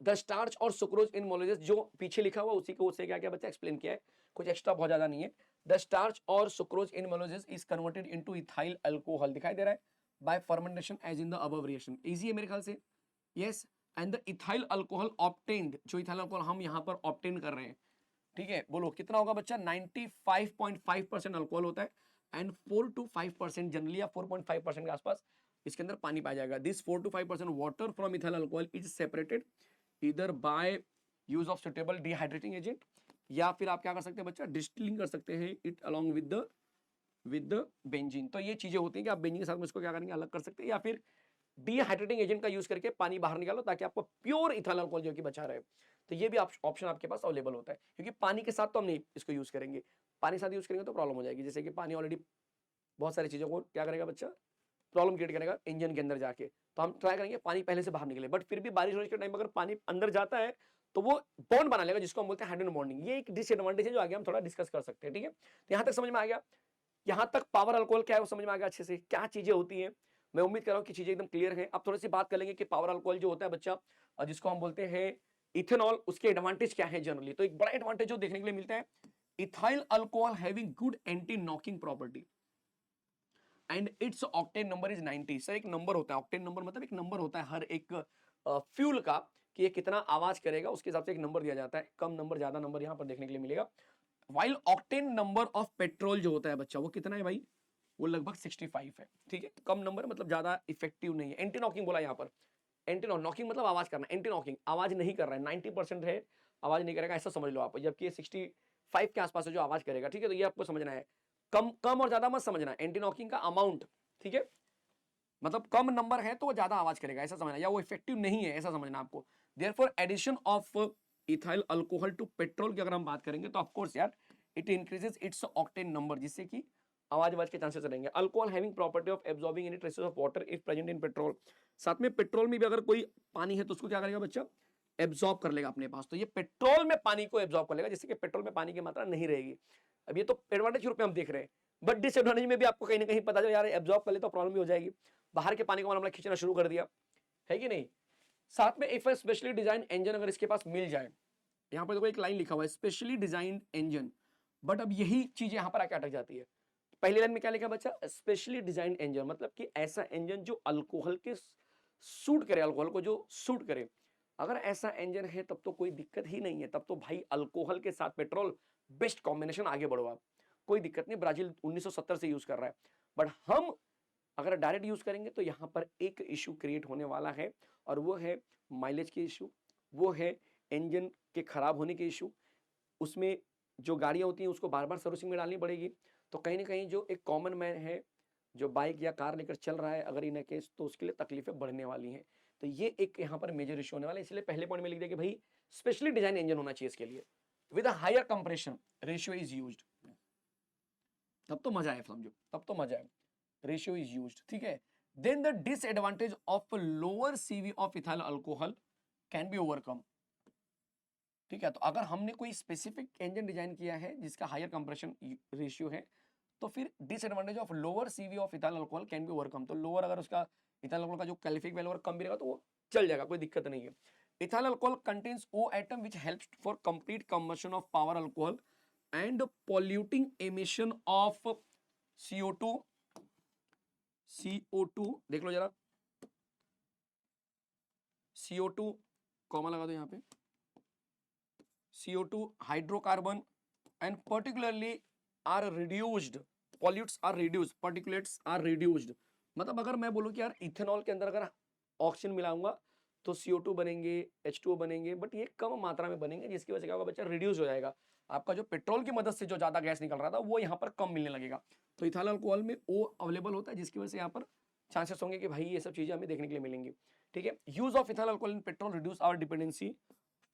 द स्टार्च और सुक्रोज इन मोलेसेस, जो पीछे लिखा हुआ उसी को उससे क्या क्या बच्चा एक्सप्लेन किया है, कुछ एक्स्ट्रा बहुत ज्यादा नहीं है। द स्टार्च और sucrose in molasses is converted into ethyl alcohol, दिखाई दे रहा है, by fermentation as in the above reaction. Easy है मेरे ख्याल से, yes. And the ethyl alcohol obtained, जो इथाइल अल्कोहल हम यहाँ पर ऑब्टेन कर रहे हैं, ठीक है, बोलो कितना होगा बच्चा, 95.5% अल्कोहल होता है, एंड 4 to 5% जनरली, या 4.5% के आसपास इसके अंदर पानी पाया जाएगा। This 4 to 5% water from ethyl alcohol is separated इधर by use of suitable dehydrating agent, या फिर आप क्या कर सकते हैं बच्चा, डिस्टिलिंग कर सकते हैं it along with the with benzene. तो ये चीजें होती हैं कि आप बेंजीन के साथ में इसको क्या करेंगे, अलग कर सकते हैं, या फिर डिहाइड्रेटिंग एजेंट का यूज करके पानी बाहर निकालो ताकि आपको प्योर इथाइल अल्कोहल जो कि बचा रहे। तो ये भी ऑप्शन आपके पास अवेलेबल होता है, क्योंकि पानी के साथ तो हम नहीं इसको यूज करेंगे, पानी के साथ यूज करेंगे तो प्रॉब्लम हो जाएगी। जैसे कि पानी ऑलरेडी बहुत सारी चीजों को क्या करेगा बच्चा, प्रॉब्लम क्रिएट करेगा इंजन के अंदर जाके। तो हम ट्राई करेंगे पानी पहले से बाहर निकले, बट फिर भी बारिश के टाइम अगर पानी अंदर जाता है तो वो बॉन्ड बना लेगा, जिसको हम बोलते हैं हाइड्रोजन बॉन्डिंग। ये एक डिसएडवांटेज है जो आगे हम थोड़ा डिस्कस कर सकते हैं। ठीक है, तो यहां तक समझ में आ गया, यहां तक पावर अल्कोहल क्या है वो समझ में आ गया अच्छे से, क्या चीजें होती हैं। मैं उम्मीद कर रहा हूं कि चीजें एकदम क्लियर हैं। अब थोड़ी सी बात कर लेंगे कि पावर अल्कोहल जो होता है बच्चा, जिसको हम बोलते हैं इथेनॉल, उसके एडवांटेज क्या है जनरली। तो एक बड़ा एडवांटेज जो देखने के लिए मिलता है, ethyl alcohol having good anti knocking property and it's octane number is 90। Sir एक नंबर होता है, ऑक्टेन नंबर मतलब एक नंबर होता है हर एक फ्यूल का, कि ये कितना आवाज करेगा, उसके हिसाब से एक नंबर दिया जाता है। कम नंबर ज्यादा नंबर यहाँ पर देखने के लिए मिलेगा। While octane number of petrol जो होता है बच्चा, वो कितना है भाई, वो लगभग 65 है। ठीक है, कम नंबर मतलब ज्यादा इफेक्टिव नहीं है। एंटी नॉकिंग बोला यहाँ पर, एंटी नॉकिंग मतलब आवाज करना, एंटी नॉकिंग आवाज नहीं कर रहा है, 90% है आवाज नहीं करेगा, ऐसा समझ लो आप। जबकि 65 के आसपास है जो आवाज करेगा। ठीक है, तो ये आपको समझना है, कम कम और ज्यादा मत समझना, एंटी नॉकिंग का अमाउंट। ठीक है, मतलब कम नंबर है तो वो ज्यादा आवाज करेगा ऐसा समझना, या वो इफेक्टिव नहीं है ऐसा समझना आपको। Therefore addition of ethyl alcohol to petrol की अगर हम बात करेंगे तो ऑफ कोर्स यार it increases its octane number, जिससे कि आवाज के चांसेस रहेंगे। Alcohol having property of absorbing any traces of water if present in petrol. साथ में पेट्रोल में भी अगर कोई पानी है तो उसको क्या करेगा बच्चा, एब्जॉर्ब कर लेगा अपने पास। तो ये पेट्रोल में पानी को एब्जॉर्ब कर लेगा, जिससे कि पेट्रोल में पानी की मात्रा नहीं रहेगी। अब ये तो एडवांटेज के रूप में हम देख रहे हैं, बट डिसएडवांटेज में भी आपको कहीं ना कहीं पता चले यार एब्जॉर्ब कर ले तो प्रॉब्लम भी हो जाएगी, बाहर के पानी को हमने खींचना शुरू कर दिया है कि नहीं। साथ में इफ स्पेशली डिजाइन इंजन अगर इसके पास मिल जाए, यहां पर देखो एक लाइन लिखा हुआ है स्पेशली डिजाइंड इंजन, बट अब यही चीज यहां पर आके अटक जाती है। पहली लाइन में क्या लिखा बच्चा, स्पेशली डिजाइंड इंजन, मतलब कि ऐसा इंजन जो अल्कोहल के सूट करे, अल्कोहल को जो सूट करे। अगर ऐसा इंजन है तब तो कोई दिक्कत ही नहीं है, तब तो भाई अल्कोहल के साथ पेट्रोल बेस्ट कॉम्बिनेशन, आगे बढ़ो आप, कोई दिक्कत नहीं। ब्राजील 1970 से यूज कर रहा है, बट हम अगर डायरेक्ट यूज करेंगे तो यहां पर एक इशू क्रिएट होने वाला है, और वो है माइलेज के इशू, वो है इंजन के खराब होने के इशू। उसमें जो गाड़ियां होती हैं उसको बार बार सर्विसिंग में डालनी पड़ेगी। तो कहीं ना कहीं जो एक कॉमन मैन है जो बाइक या कार लेकर चल रहा है अगर इन केस, तो उसके लिए तकलीफें बढ़ने वाली हैं। तो ये एक यहाँ पर मेजर इशू होने वाला है, इसलिए पहले पॉइंट में लिख दिया कि भाई स्पेशली डिजाइन इंजन होना चाहिए इसके लिए, with higher compression ratio is used. तब तो मजा है, समझो तब तो मजा है, रेशियो इज यूज्ड। ठीक है, then the disadvantage of lower CV of ethyl alcohol can be overcome. ठीक है, तो अगर हमने कोई स्पेसिफिक इंजन डिजाइन किया है जिसका हायर कंप्रेशन रेशियो है, तो फिर disadvantage of lower CV of ethyl alcohol can be overcome. तो लोअर अगर उसका इथाइल अल्कोहल का जो कैलिफिक वैल्यू अगर कम भी रहेगा तो वो चल जाएगा, कोई दिक्कत नहीं है। Ethyl alcohol contains O atom which helps for complete combustion of power alcohol and polluting emission of CO2। CO2 देख लो जरा, CO2 कॉमा लगा दो यहाँ पे, CO2 hydrocarbon and particularly are reduced, pollutes are reduced, particulates are reduced. मतलब अगर मैं बोलूं कि यार इथेनॉल के अंदर अगर ऑक्सीजन मिलाऊंगा तो CO2 बनेंगे, H2O बनेंगे, बट ये कम मात्रा में बनेंगे, जिसकी वजह से क्या होगा बच्चा, रिड्यूस हो जाएगा। आपका जो पेट्रोल की मदद से जो ज्यादा गैस निकल रहा था वो यहाँ पर कम मिलने लगेगा। तो इथाइल अल्कोहल में O अवेलेबल होता है, जिसकी वजह से यहाँ पर चांसेस होंगे कि भाई ये सब चीजें हमें देखने के लिए मिलेंगी। ठीक है, use of ethyl alcohol in petrol reduce our dependency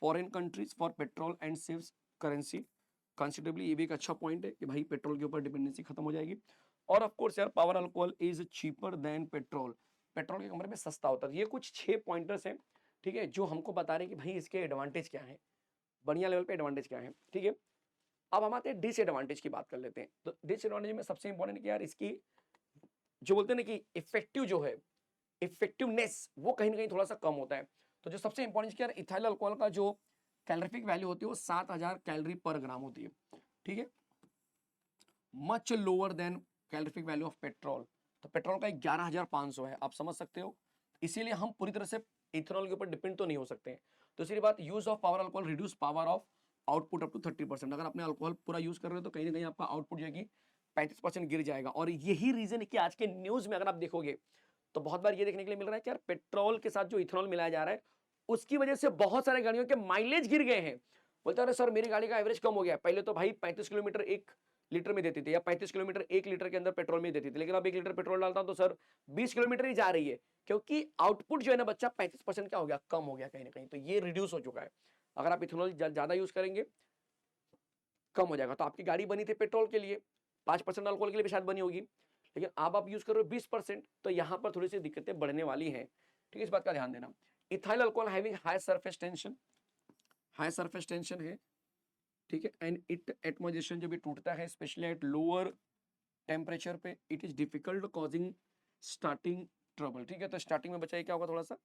foreign countries for petrol and saves currency considerably. ये भी एक अच्छा पॉइंट है कि भाई पेट्रोल के ऊपर डिपेंडेंसी खत्म हो जाएगी। और ऑफ कोर्स यार power alcohol is cheaper than petrol, petrol के कंपेयर में सस्ता होता है। ये कुछ 6 पॉइंटर्स हैं, ठीक है, जो हमको बता रहे हैं कि भाई इसके एडवांटेज क्या है, बढ़िया लेवल पे एडवांटेज क्या है। ठीक है, अब हम आते हैं डिसएडवांटेज की बात कर लेते हैं। तो डिसएडवांटेज में सबसे इंपॉर्टेंट क्या यार, इसकी जो बोलते हैं ना कि इफेक्टिव जो है, इफेक्टिवनेस वो कहीं ना कहीं थोड़ा सा कम होता है। तो जो सबसे इंपॉर्टेंट क्या, इथाइल अल्कोहल का जो कैलोरीफिक वैल्यू होती है वो 7000 कैलोरी पर ग्राम होती है। ठीक है, much lower than calorific value of petrol. तो पेट्रोल का 11500 है, आप समझ सकते हो। इसीलिए हम पूरी तरह से इथेनॉल के ऊपर डिपेंड तो नहीं हो सकते हैं। दूसरी बात, use of power alcohol reduce power of output up to 30%। अगर आपने अल्कोहल पूरा यूज कर रहे हो तो कहीं ना कहीं आपका आउटपुट जो है कि 35% गिर जाएगा। और यही रीजन है कि आज के न्यूज में अगर आप देखोगे तो बहुत बार ये देखने के लिए मिल रहा है कि यार पेट्रोल के साथ जो इथेनॉल मिलाया जा रहा है उसकी वजह से बहुत सारे गाड़ियों के माइलेज गिर गए हैं। बोलते अरे सर मेरी गाड़ी का एवरेज कम हो गया, पहले तो भाई 35 किलोमीटर एक लीटर में देती थी, या 35 किलोमीटर 1 लीटर के अंदर पेट्रोल में देती थी, लेकिन अब 1 लीटर पेट्रोल डालता हूं तो सर 20 किलोमीटर ही जा रही है, क्योंकि आउटपुट जो है ना बच्चा 35% क्या हो गया, कम हो गया कहीं ना कहीं, तो ये रिड्यूस हो चुका है। अगर आप इथेनॉल ज्यादा यूज करेंगे कम हो जाएगा। तो आपकी गाड़ी बनी थी पेट्रोल के लिए, 5% अल्कोहल के लिए भी शायद बनी होगी, लेकिन अब आप यूज कर रहे हो 20%, तो यहाँ पर थोड़ी सी दिक्कतें बढ़ने वाली हैं। ठीक है, इस बात का ध्यान देना। Ethyl alcohol having high surface tension, high surface tension है, ठीक है, एंड इट एटमोजेशन जब ये टूटता है स्पेशली एट लोअर टेम्परेचर पे, it is difficult causing starting trouble. ठीक है, तो स्टार्टिंग में बच्चा ये क्या होगा, थोड़ा सा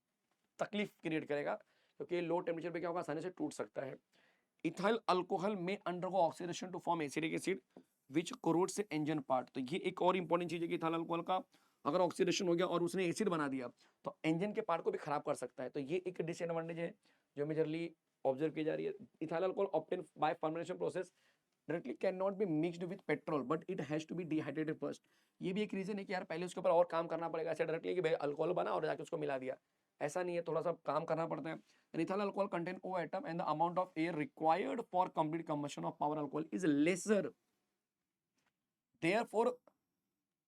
तकलीफ क्रिएट करेगा, क्योंकि लो टेम्परेचर पे क्या होगा, आसानी से टूट सकता है। इथाइल अल्कोहल में undergo oxidation to form acidic acid which corrodes engine part. तो ये एक और इंपॉर्टेंट चीज है कि इथाइल अल्कोहल का अगर ऑक्सीडेशन हो गया और उसने एसिड बना दिया तो इंजन के पार्ट को भी खराब कर सकता है। तो ये एक डिसएडवांटेज है जो मेजरली ऑब्जर्व की जा रही है। Ethyl alcohol obtain by fermentation process directly can not be mixed with petrol but it has to be dehydrated first. ये भी एक रीजन है कि यार पहले उसके ऊपर और काम करना पड़ेगा, ऐसे डायरेक्टली कि भाई अल्कोहल बना और जाके उसको मिला दिया, ऐसा नहीं है, थोड़ा सा काम करना पड़ता है। Ethyl alcohol contain O atom and the amount of air required for complete combustion of power alcohol is lesser. Therefore,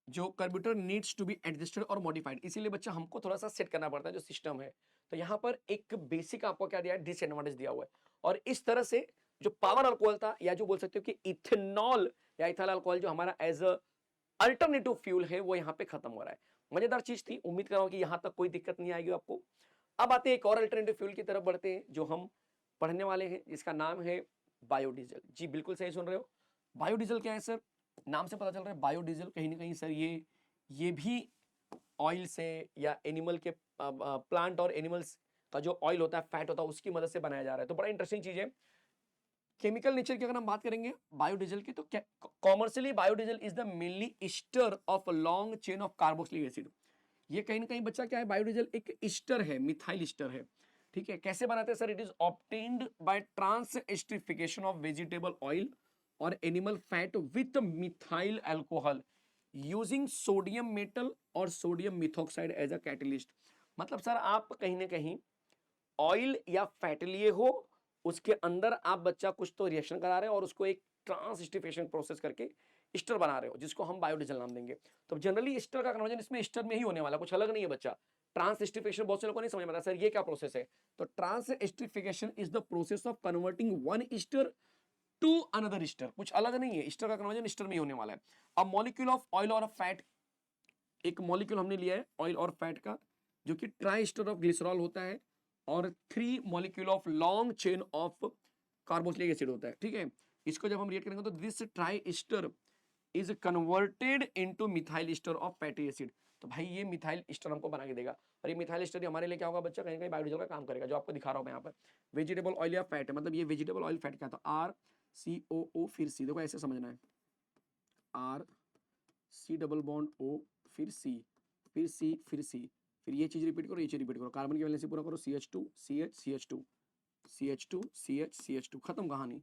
जो carburettor needs to be adjusted और मॉडिफाइड, इसीलिए बच्चा हमको थोड़ा सा सेट करना पड़ता है जो सिस्टम है। तो यहाँ पर एक बेसिक आपको क्या दिया है, डिसएडवांटेज दिया हुआ है। और इस तरह से जो पावर अल्कोहल था, या जो बोल सकते हो कि इथेनॉल या इथाइल अल्कोहल जो हमारा एज अ अल्टरनेटिव फ्यूल है, वो यहाँ पे खत्म हो रहा है। मजेदार चीज थी, उम्मीद कर रहा हूँ कि यहाँ तक कोई दिक्कत नहीं आएगी आपको। अब आते हैं एक और अल्टरनेटिव फ्यूल की तरफ बढ़ते हैं जो हम पढ़ने वाले हैं, जिसका नाम है बायोडीजल। जी बिल्कुल सही सुन रहे हो। बायोडीजल क्या है सर, नाम से पता चल रहा है बायोडीजल, कहीं ना कहीं सर ये भी ऑयल से या एनिमल के प्लांट और एनिमल्स का जो ऑयल होता है, फैट होता है, उसकी मदद से बनाया जा रहा है। तो बड़ा इंटरेस्टिंग चीज है। केमिकल नेचर की अगर हम बात करेंगे बायोडीजल की, तो commercially biodiesel is the mainly ester of long chain of carboxylic acid. ये कहीं ना कहीं बच्चा क्या है, बायोडीजल एक ईस्टर है, मिथाइल ईस्टर है। ठीक है, कैसे बनाते हैं sir, it is obtained by transesterification of vegetable oil और animal fat with methyl alcohol using sodium metal और sodium methoxide as a catalyst. मतलब सर आप कहीं ना कहीं ऑयल या फैट लिए हो, उसके अंदर आप बच्चा कुछ तो रिएक्शन करा रहे हो और उसको एक ट्रांसस्टिफिकेशन प्रोसेस करके ईस्टर बना रहे हो, जिसको हम बायोडीजल नाम देंगे। तो जनरली ईस्टर का कन्वर्जन इसमें ईस्टर में ही होने वाला, कुछ अलग नहीं है बच्चा। ट्रांसस्टिफिकेशन बहुत से लोगों को नहीं समझ में आता सर ये क्या प्रोसेस है। तो transesterification is the process of converting one ester to another ester, कुछ अलग नहीं है। ईस्टर का कन्वर्जन ईस्टर में ही होने वाला है। अब मॉलिक्यूल ऑफ ऑयल और फैट, एक मॉलिक्यूल हमने लिया है ऑयल और फैट का, जो कि ट्राई ईस्टर ऑफ ग्लिसरॉल होता है, और 3 molecule of long chain of carboxylic acid होता है। ठीक है, इसको जब हम रिएक्ट करेंगे तो this try Easter is converted into methyl ester of fatty acid. तो भाई ये मिथाइल ईस्टर हमको बना के देगा, और ये मिथाइल ईस्टर हमारे लिए क्या होगा बच्चा, कहीं कहीं बायोडीजल का काम करेगा, जो आपको दिखा रहा हूं मैं यहाँ पर। वेजिटेबल ऑयल या फैट है, मतलब ये वेजिटेबल ऑयल फैट क्या था, RCOO फिर C, देखो ऐसे समझना है, RC डबल बॉन्ड O फिर C फिर C फिर C, फिर ये चीज रिपीट करो, ये चीज रिपीट करो, कार्बन की वैलेंसी पूरा करो, CH2 CH CH2 CH2 CH CH2, खत्म कहानी।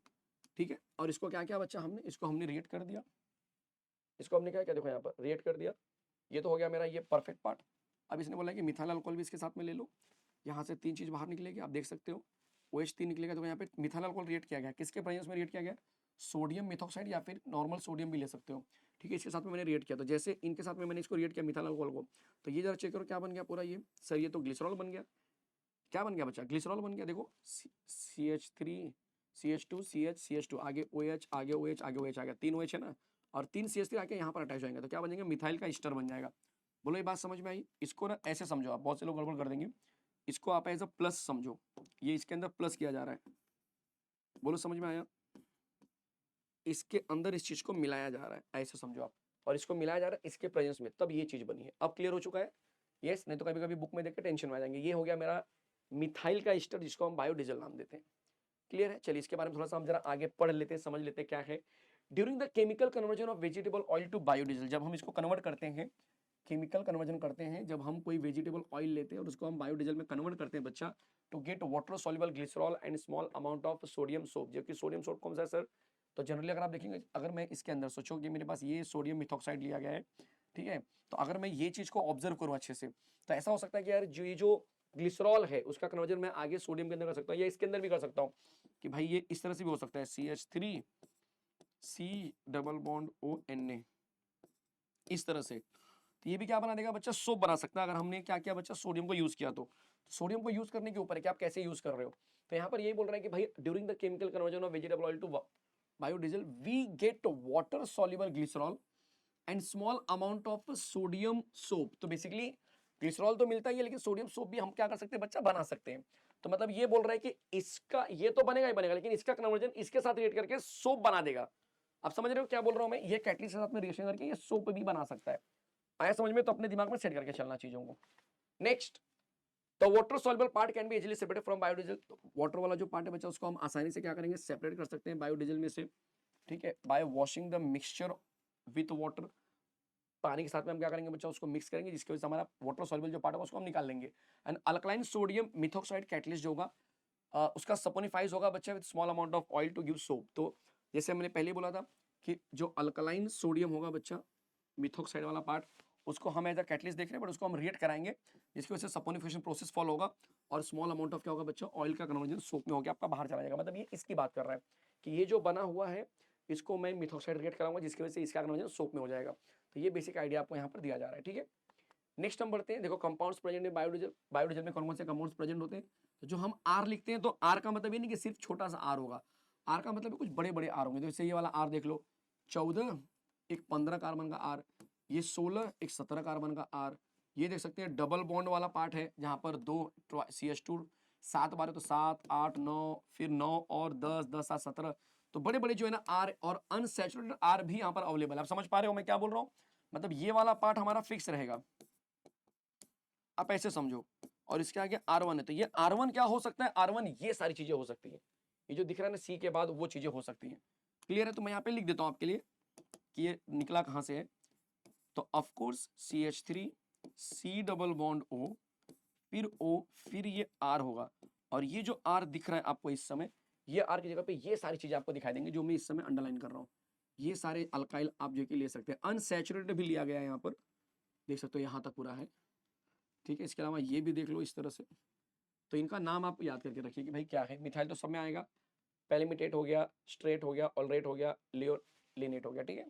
ठीक है, और इसको क्या किया बच्चा, हमने इसको हमने रिएक्ट कर दिया, इसको हमने क्या किया, देखो यहाँ पर रिएक्ट कर दिया। ये तो हो गया मेरा ये परफेक्ट पार्ट। अब इसने बोला कि मिथाइल अल्कोहल भी इसके साथ में ले लो, यहाँ से 3 चीज बाहर निकलेगी, आप देख सकते हो, OH3 निकलेगा। तो यहाँ पे मिथाइल अल्कोहल रिएक्ट किया गया, किसके प्रेजेंस में रिएक्ट किया गया, सोडियम मिथॉक्साइड या फिर नॉर्मल सोडियम भी ले सकते हो। ठीक है, इसके साथ में मैंने रिएक्ट किया, तो जैसे इनके साथ में मैंने इसको रिएक्ट किया मिथाइल अल्कोहल को, तो ये जरा चेक करो क्या बन गया पूरा ये सर, ये तो ग्लिसरॉल बन गया। क्या बन गया बच्चा, ग्लिसरॉल बन गया। देखो CH3 CH2 CH CH2, आगे OH आगे OH आगे OH आ गया, 3 OH है ना, और 3 CH3 आके यहाँ पर अटैच हो जाएंगे, तो क्या बन जाएंगे, मिथाइल का ईस्टर बन जाएगा। बोलो ये बात समझ में आई। इसको ना ऐसे समझो आप, बहुत से लोग गड़बड़ कर देंगे, इसको आप एज अ प्लस समझो, ये इसके अंदर प्लस किया जा रहा है। बोलो समझ में आया, इसके अंदर इस चीज को मिलाया जा रहा है, ऐसे समझो आप, और इसको मिलाया जा रहा है इसके प्रेजेंस में, तब ये चीज बनी है। अब क्लियर हो चुका है, यस, नहीं तो कभी कभी बुक में देख के टेंशन में आ जाएंगे। ये हो गया मेरा मिथाइल का ईस्टर, जिसको हम बायोडीजल नाम देते हैं। क्लियर है, चलिए इसके बारे में थोड़ा सा हम जरा आगे पढ़ लेते हैं, समझ लेते हैं क्या है। During the chemical conversion of vegetable oil to biodiesel, जब हम इसको कन्वर्ट करते हैं, केमिकल कन्वर्जन करते हैं, जब हम कोई वेजिटेबल ऑयल लेते हैं और उसको हम बायोडीजल में कन्वर्ट करते हैं बच्चा, to get water soluble glycerol and small amount of sodium soap. जबकि सोडियम सोप कौन सा है सर, तो जनरली अगर आप देखेंगे, अगर मैं इसके अंदर सोचो कि मेरे पास ये सोडियम मिथॉक्साइड लिया गया है, ठीक है, तो अगर मैं ये चीज को ऑब्जर्व करूं अच्छे से, तो ऐसा हो सकता है कि यार जो ये जो ग्लिसरॉल है उसका कन्वर्जन मैं आगे सोडियम के अंदर कर सकता हूँ, या इसके अंदर भी कर सकता हूँ, कि भाई ये इस तरह से भी हो सकता है, CH3 C double bond ONA, इस तरह से। तो ये भी क्या बना देगा बच्चा, सोप बना सकता है अगर हमने क्या किया बच्चा, सोडियम को यूज किया तो। सोडियम को यूज करने के ऊपर है कि आप कैसे यूज कर रहे हो। तो यहाँ पर यही बोल रहे हैं कि भाई during the chemical conversion of vegetable oil to biodiesel we get water soluble glycerol and small amount of sodium soap. तो बेसिकली ग्लिसरॉल तो मिलता ही है, लेकिन सोडियम सोप भी हम क्या कर सकते हैं बच्चा, बना सकते हैं। तो मतलब ये बोल रहा है कि इसका ये तो बनेगा ही बनेगा, लेकिन इसका कन्वर्जन इसके साथ रिएक्ट करके सोप बना देगा। आप समझ रहे हो क्या बोल रहा हूं मैं, ये कैटलिस्ट के साथ में रिएक्शन करके ये सोप भी बना सकता है। आया समझ में, तो अपने दिमाग में सेट करके चलना चीजों को। Next, the water soluble part can be easily separated from biodiesel. Water वाला जो पार्ट है बच्चा, उसको हम आसानी से क्या करेंगे, सेपरेट कर सकते हैं बायोडीजल में से, ठीक है, bye washing the mixture with water. पानी के साथ में हम क्या करेंगे बच्चा, उसको मिक्स करेंगे, जिसकी वजह से हमारा वाटर सॉल्युबल जो पार्ट होगा उसको हम निकाल लेंगे। And alkaline sodium methoxide catalyst जो होगा उसका सपोनिफाइज होगा बच्चा with small amount of oil to give soap. तो जैसे मैंने पहले बोला था कि जो अल्कलाइन सोडियम होगा बच्चा, मिथॉक्साइड वाला पार्ट, उसको हम एज अ कैटलिस्ट देख रहे हैं, बट उसको हम रिएक्ट कराएंगे, जिसकी वजह से सपोनिफिकेशन प्रोसेस फॉलो होगा और स्मॉल अमाउंट ऑफ क्या होगा बच्चा, ऑयल का कन्वर्जन सोप में होकर आपका बाहर चला जाएगा। मतलब ये इसकी बात कर रहा है कि ये जो बना हुआ है इसको मैं मिथॉक्साइड रिएक्ट कराऊंगा, जिसकी वजह से इसका कन्वर्जन सोप में हो जाएगा। तो ये बेसिक आइडिया आपको यहाँ पर दिया जा रहा है, ठीक है। नेक्स्ट हम बढ़ते हैं, देखो कंपाउंड्स प्रेजेंट है बायोडीजल। बायोडीजल में कौन कौन से कंपाउंड्स प्रेजेंट होते हैं, तो जो हम आर लिखते हैं, तो आर का मतलब ये नहीं कि सिर्फ छोटा सा आर होगा, आर का मतलब कुछ बड़े बड़े आर होंगे। जैसे ये वाला आर देख लो, 14 एक 15 कार्बन का आर, ये 16 एक 17 कार्बन का आर। ये देख सकते हैं डबल बॉन्ड वाला पार्ट है, जहां पर 2 CH2 7 बार है, तो 7 8 9, फिर 9 और 10 10 7 17। तो बड़े बड़े जो है ना आर, और अनसैचुरेटेड आर भी यहाँ पर अवेलेबल है। आप समझ पा रहे हो मैं क्या बोल रहा हूँ, मतलब ये वाला पार्ट हमारा फिक्स रहेगा, आप ऐसे समझो। और इसके आगे R1 है, तो ये R1 क्या हो सकता है, R1 ये सारी चीजें हो सकती है, ये जो दिख रहा है ना C के बाद वो चीजें हो सकती हैं। क्लियर है, तो मैं यहाँ पे लिख देता हूँ आपके लिए कि ये निकला कहाँ से है। तो of course CH3 C double bond O, फिर O, फिर ये R होगा, और ये जो R दिख रहा है आपको इस समय, ये R की जगह पे ये सारी चीजें आपको दिखाई देंगी जो मैं इस समय अंडरलाइन कर रहा हूँ। ये सारे अल्काइल आप जो कि ले सकते हैं, अनसैचुरेटेड भी लिया गया है यहाँ पर, देख सकते हो यहाँ तक पूरा है, ठीक है। इसके अलावा ये भी देख लो इस तरह से। तो इनका नाम आप याद करके रखिए कि भाई क्या है। मिथाइल तो सब में आएगा, पेलिमिटेट हो गया, स्ट्रेट हो गया, ऑलरेट हो गया, लियोलिनेट हो गया, ठीक है,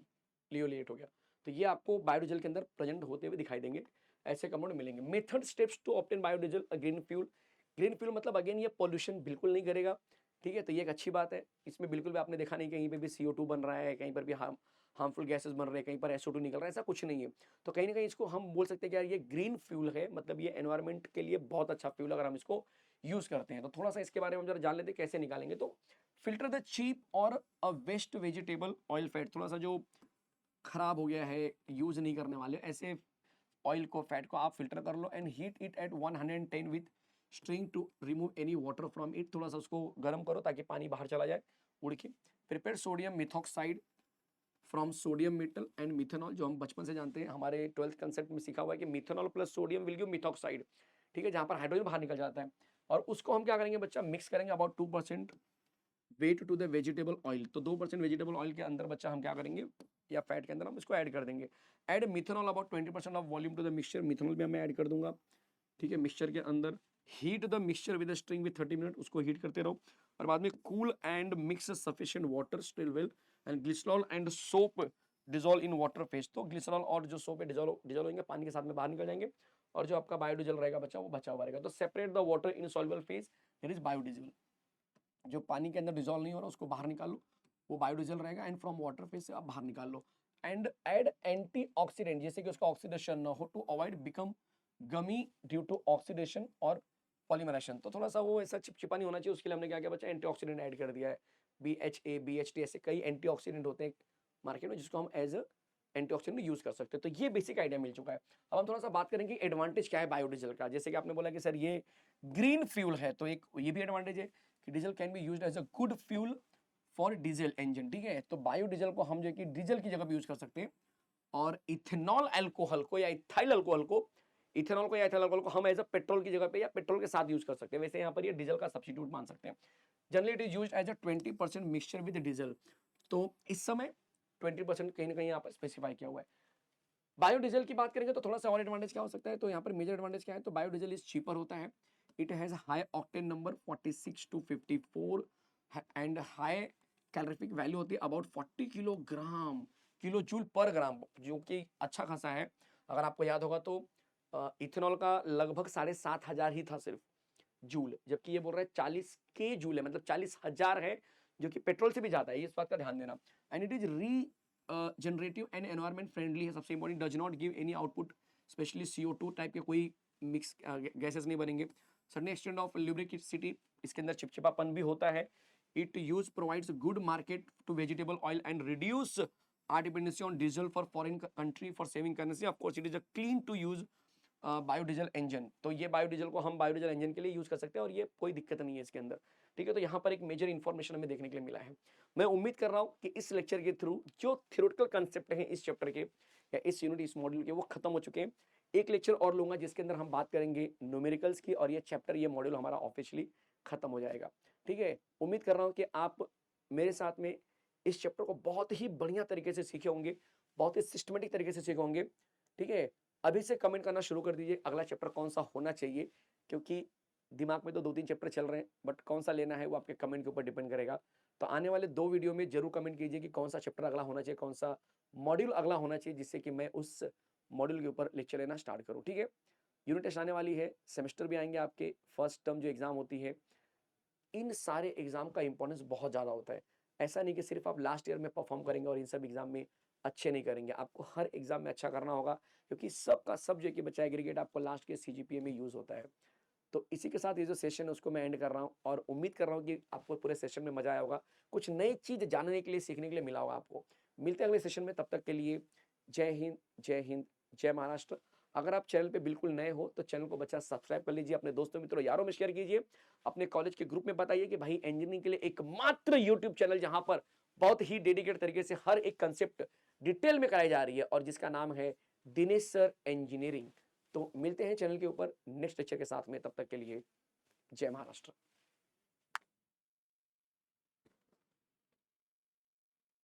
लियोलेट हो गया। तो ये आपको बायोडीजल के अंदर प्रेजेंट होते हुए दिखाई देंगे, ऐसे कंपाउंड मिलेंगे। Method steps to obtain biodiesel green fuel. Green fuel मतलब अगेन ये पॉल्यूशन बिल्कुल नहीं करेगा, ठीक है, तो ये एक अच्छी बात है। इसमें बिल्कुल भी आपने देखा नहीं कहीं पे भी CO2 बन रहा है, कहीं पर भी हार्मफुल गैसेस बन रहे हैं, कहीं पर SO2 निकल रहा है, ऐसा कुछ नहीं है। तो कहीं ना कहीं इसको हम बोल सकते हैं कि यार ये ग्रीन फ्यूल है, मतलब ये एनवायरनमेंट के लिए बहुत अच्छा फ्यूल अगर हम इसको यूज करते हैं। तो थोड़ा सा इसके बारे में हम जरा जान लेते हैं कैसे निकालेंगे। तो फिल्टर द चीप और a waste vegetable oil fat, थोड़ा सा जो खराब हो गया है, यूज नहीं करने वाले ऐसे ऑयल को, फैट को आप फिल्टर कर लो and heat it at 110 with stirring to remove any water from it. थोड़ा सा उसको गर्म करो ताकि पानी बाहर चला जाए उड़ के। Prepare sodium methoxide from sodium metal and methanol, जो हम बचपन से जानते हैं, हमारे 12th कंसेप्ट में सीखा हुआ है कि methanol plus sodium will give methoxide, ठीक है, जहां पर हाइड्रोजन बाहर निकल जाता है। और उसको हम क्या करेंगे बच्चा, मिक्स करेंगे about 2% weight to the vegetable oil. तो 2% वेजिटेबल ऑयल के अंदर बच्चा हम क्या करेंगे, या फैट के अंदर हम इसको ऐड कर देंगे। Add methanol about 20% of volume to the mixture, methanol भी मैं ऐड कर दूंगा, ठीक है, मिक्सचर के अंदर। Heat the mixture with string with 30 minute, उसको हीट करते रहो, और बाद में cool and mix sufficient water still well and glycerol and soap dissolve in water phase. तो ग्लिसरॉल और जो सोप है डिजोल्व होंगे, पानी के साथ में बाहर निकल जाएंगे, और जो आपका बायोडीजल रहेगा बच्चा वो बचा हुआ रहेगा। तो separate the water in soluble phase, that is biodiesel. जो पानी के अंदर डिजोल्व नहीं हो रहा उसको बाहर निकालो, वो बायोडीजल रहेगा, एंड फ्रॉम वाटर फेज से आप बाहर निकाल लो। एंड एड एंटीऑक्सीडेंट, जैसे कि उसका ऑक्सीडेशन ना हो, to avoid become gummy due to oxidation और पॉलीमरेशन। तो थोड़ा सा वो ऐसा चिपचिपा नहीं होना चाहिए, उसके लिए हमने क्या किया बच्चा, एंटीऑक्सीडेंट ऐड कर दिया है। BHA BHT ऐसे कई एंटीऑक्सीडेंट होते हैं मार्केट में, जिसको हम एज एंटीऑक्सीडेंट यूज कर सकते हैं। तो ये बेसिक आइडिया मिल चुका है। अब हम थोड़ा सा बात करेंगे एडवांटेज क्या है बायोडीजल का। जैसे कि आपने बोला कि सर ये ग्रीन फ्यूल है, तो एक ये भी एडवांटेज है कि diesel can be used as a good fuel for diesel engine, ठीक है। तो बायोडीजल को हम जो कि डीजल की जगह पे यूज कर सकते हैं, और इथेनॉल अल्कोहल को या इथाइल अल्कोहल को, इथेनॉल को या इथाइल अल्कोहल को हम एज अ पेट्रोल की जगह पे या पेट्रोल के साथ यूज कर सकते हैं। वैसे यहाँ पर ये डीजल का सब्स्टिट्यूट मान सकते हैं। Generally it is used as a 20% mixture with diesel. तो इस समय 20% कहीं ना कहीं यहाँ पर स्पेसिफाई किया हुआ है। बायोडीजल की बात करेंगे तो थोड़ा सा और एडवांटेज क्या हो सकता है, तो यहाँ पर मेजर एडवांटेज क्या है, तो बायोडीजल इज चीपर होता है, it has high octane number 46 to 54 and high calorific value होती है अबाउट 40 किलोग्राम किलो जूल पर ग्राम, जो कि अच्छा खासा है। अगर आपको याद होगा तो इथेनॉल का लगभग 7,500 ही था सिर्फ जूल, जबकि ये बोल रहा है 40 के जूल है, मतलब 40,000 है, जो कि पेट्रोल से भी ज्यादा है, इस बात का ध्यान देना। एंड इट इज री जनरेटिव एंड एनवायरमेंट फ्रेंडली है, सबसे important, does not give any output, specially CO2 type के कोई मिक्स गैसेस नहीं बनेंगे। सर्टेन एक्सटेंट ऑफ ल्यूब्रिसिटी, इसके अंदर चिपचिपापन भी होता है। It use provides good market to vegetable oil and reduce our dependency on diesel for foreign country for saving currency. Of course it is a clean to use biodiesel engine, तो ये biodiesel को हम biodiesel engine के लिए use कर सकते हैं और ये कोई दिक्कत नहीं है इसके अंदर, ठीक है। तो यहाँ पर एक मेजर इंफॉर्मेशन हमें देखने के लिए मिला है। मैं उम्मीद कर रहा हूँ कि इस लेक्चर के थ्रू जो थ्योरेटिकल कंसेप्ट हैं इस चैप्टर के या इस यूनिट इस मॉड्यूल के, वो खत्म हो चुके हैं। एक लेक्चर और लूंगा जिसके अंदर हम बात करेंगे न्यूमेरिकल्स की, और ये चैप्टर ये मॉड्यूल हमारा ऑफिशियली खत्म हो जाएगा, ठीक है। उम्मीद कर रहा हूँ कि आप मेरे साथ में इस चैप्टर को बहुत ही बढ़िया तरीके से सीखे होंगे, बहुत ही सिस्टमेटिक तरीके से सीखे होंगे, ठीक है। अभी से कमेंट करना शुरू कर दीजिए अगला चैप्टर कौन सा होना चाहिए, क्योंकि दिमाग में तो 2-3 चैप्टर चल रहे हैं, बट कौन सा लेना है वो आपके कमेंट के ऊपर डिपेंड करेगा। तो आने वाले 2 वीडियो में जरूर कमेंट कीजिए कि कौन सा चैप्टर अगला होना चाहिए, कौन सा मॉड्यूल अगला होना चाहिए, जिससे कि मैं उस मॉड्यूल के ऊपर लेक्चर लेना स्टार्ट करूँ, ठीक है। यूनिट टेस्ट आने वाली है, सेमेस्टर भी आएंगे आपके, फर्स्ट टर्म जो एग्जाम होती है, इन सारे एग्जाम का इंपॉर्टेंस बहुत ज़्यादा होता है। ऐसा नहीं कि सिर्फ आप लास्ट ईयर में परफॉर्म करेंगे और इन सब एग्जाम में अच्छे नहीं करेंगे, आपको हर एग्जाम में अच्छा करना होगा, क्योंकि सब का सब जो कि बच्चा एग्रीगेट आपको लास्ट के CGPA में यूज होता है। तो इसी के साथ ये जो सेशन है उसको मैं एंड कर रहा हूँ, और उम्मीद कर रहा हूँ कि आपको पूरे सेशन में मजा आया होगा, कुछ नई चीज जानने के लिए, सीखने के लिए मिला होगा आपको। मिलते हैं अगले सेशन में, तब तक के लिए जय हिंद, जय हिंद, जय महाराष्ट्र। अगर आप चैनल पे बिल्कुल नए हो तो चैनल को बच्चा सब्सक्राइब कर लीजिए, अपने दोस्तों मित्रों यारों में शेयर कीजिए, अपने कॉलेज के ग्रुप में बताइए कि भाई इंजीनियरिंग के लिए एकमात्र यूट्यूब चैनल जहां पर बहुत ही डेडिकेटेड तरीके से हर एक कंसेप्ट डिटेल में कराई जा रही है, और जिसका नाम है दिनेश सर इंजीनियरिंग। तो मिलते हैं चैनल के ऊपर नेक्स्ट लेक्चर के साथ में, तब तक के लिए जय महाराष्ट्र।